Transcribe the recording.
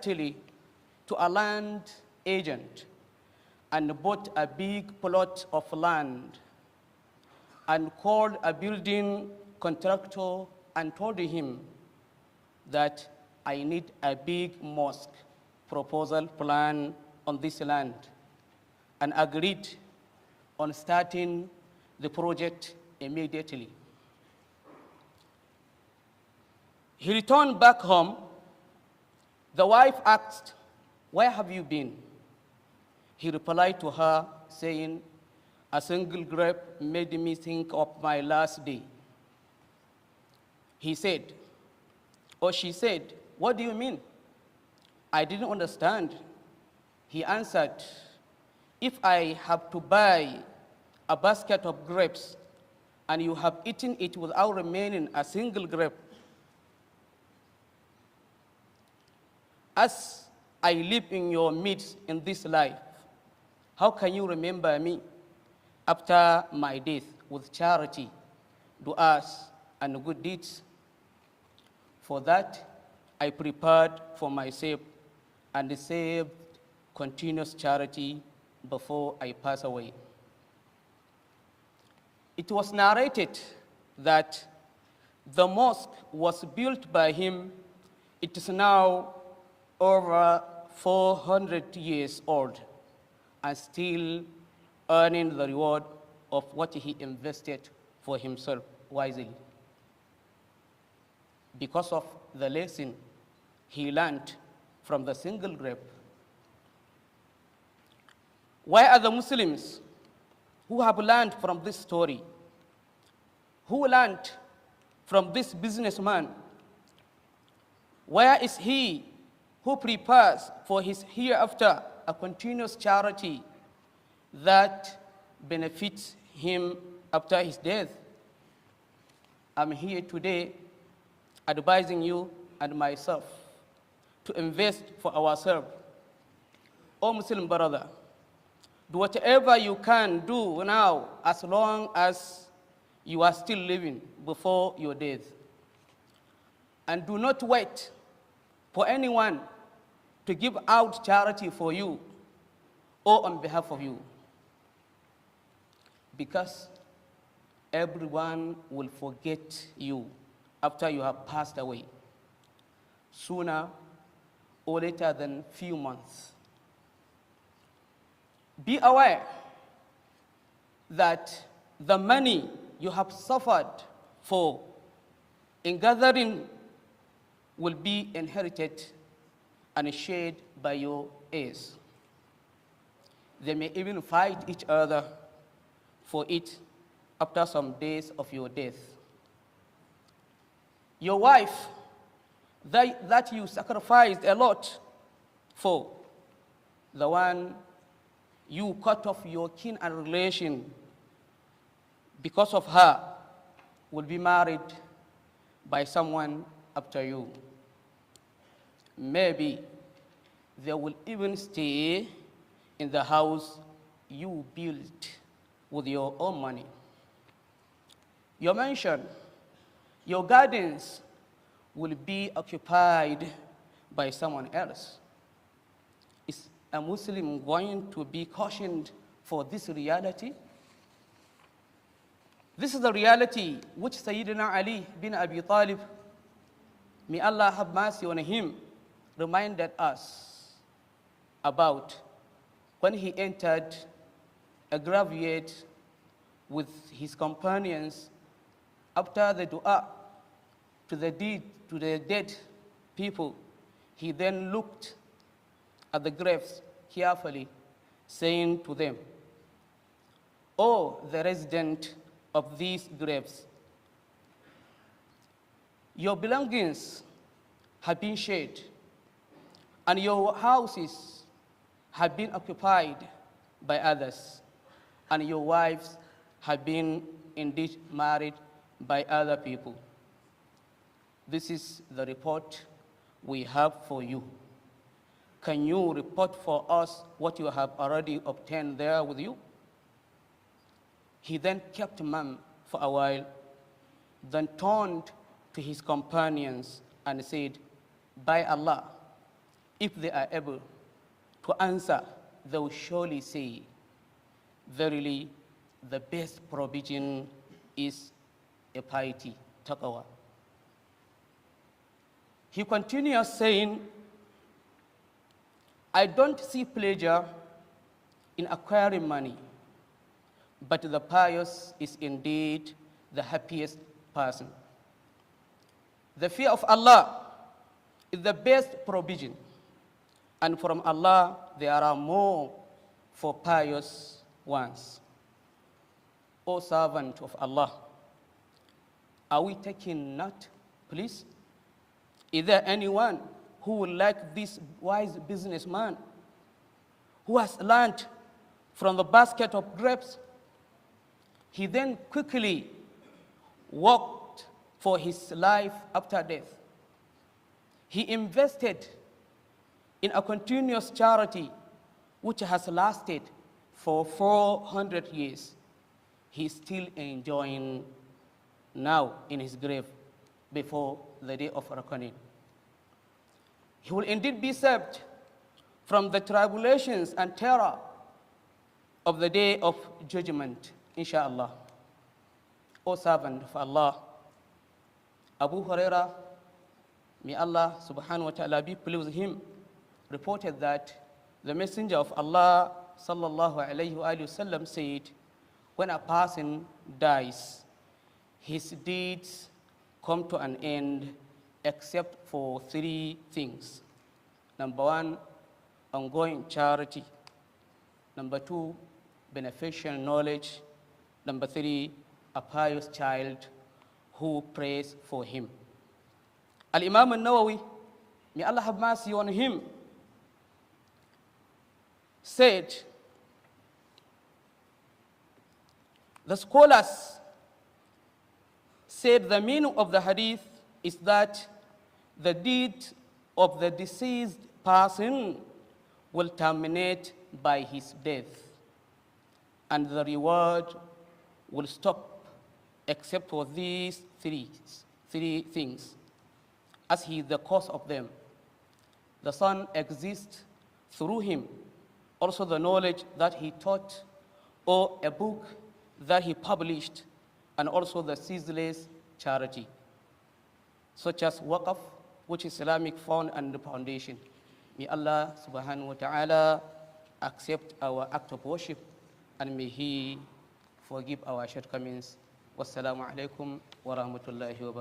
immediately to a land agent and bought a big plot of land and called a building contractor and told him that I need a big mosque proposal plan on this land, and agreed on starting the project immediately. He returned back home. The wife asked, "Where have you been?" He replied to her, saying, "A single grape made me think of my last day." He said, or she said, "What do you mean?" "I didn't understand." He answered, "If I have to buy a basket of grapes and you have eaten it without remaining a single grape, as I live in your midst in this life, how can you remember me after my death with charity, du'as, and good deeds? For that I prepared for myself and saved continuous charity before I pass away." It was narrated that the mosque was built by him. It is now over 400 years old and still earning the reward of what he invested for himself wisely, because of the lesson he learned from the single grape. Where are the Muslims who have learned from this story? Who learned from this businessman? Where is he who prepares for his hereafter a continuous charity that benefits him after his death? I'm here today advising you and myself to invest for ourselves. O Muslim brother, do whatever you can do now as long as you are still living before your death. And do not wait for anyone to give out charity for you or on behalf of you, because everyone will forget you after you have passed away, sooner or later than few months. Be aware that the money you have suffered for in gathering will be inherited and shared by your heirs. They may even fight each other for it after some days of your death. Your wife that you sacrificed a lot for, the one you cut off your kin and relation because of her, will be married by someone after you. Maybe they will even stay in the house you built with your own money. Your mansion, your gardens will be occupied by someone else. Is a Muslim going to be cautioned for this reality? This is the reality which Sayyidina Ali bin Abi Talib, may Allah have mercy on him, reminded us about when he entered a graveyard with his companions after the dua to the dead people. He then looked at the graves carefully, saying to them, "O the resident of these graves, your belongings have been shared, and your houses have been occupied by others, and your wives have been indeed married by other people. This is the report we have for you. Can you report for us what you have already obtained there with you?" He then kept mum for a while, then turned to his companions and said, "By Allah, if they are able to answer, they will surely say, verily, the best provision is a piety, taqwa. He continues saying, I don't see pleasure in acquiring money, but the pious is indeed the happiest person. The fear of Allah is the best provision, and from Allah there are more for pious ones. O servant of Allah, are we taking note, please? Is there anyone who would like this wise businessman who has learned from the basket of grapes? He then quickly worked for his life after death. He invested in a continuous charity which has lasted for 400 years. He is still enjoying now in his grave before the day of reckoning. He will indeed be saved from the tribulations and terror of the day of judgment, inshallah. O servant of Allah, Abu Huraira, may Allah subhanahu wa ta'ala be pleased with him, reported that the Messenger of Allah sallallahu alayhi wa sallam said, when a person dies, his deeds come to an end except for three things. Number one, ongoing charity. Number two, beneficial knowledge. Number three, a pious child who prays for him. Al-Imam al-Nawawi, may Allah have mercy on him, said, the scholars said the meaning of the hadith is that the deed of the deceased person will terminate by his death, and the reward will stop except for these three things, as he is the cause of them. The son exists through him, also the knowledge that he taught, or a book that he published, and also the ceaseless charity, such as waqf, which is Islamic fund and the foundation. May Allah subhanahu wa ta'ala accept our act of worship, and may He forgive our shortcomings. Wassalamu alaikum wa rahmatullahi wa barakatuh.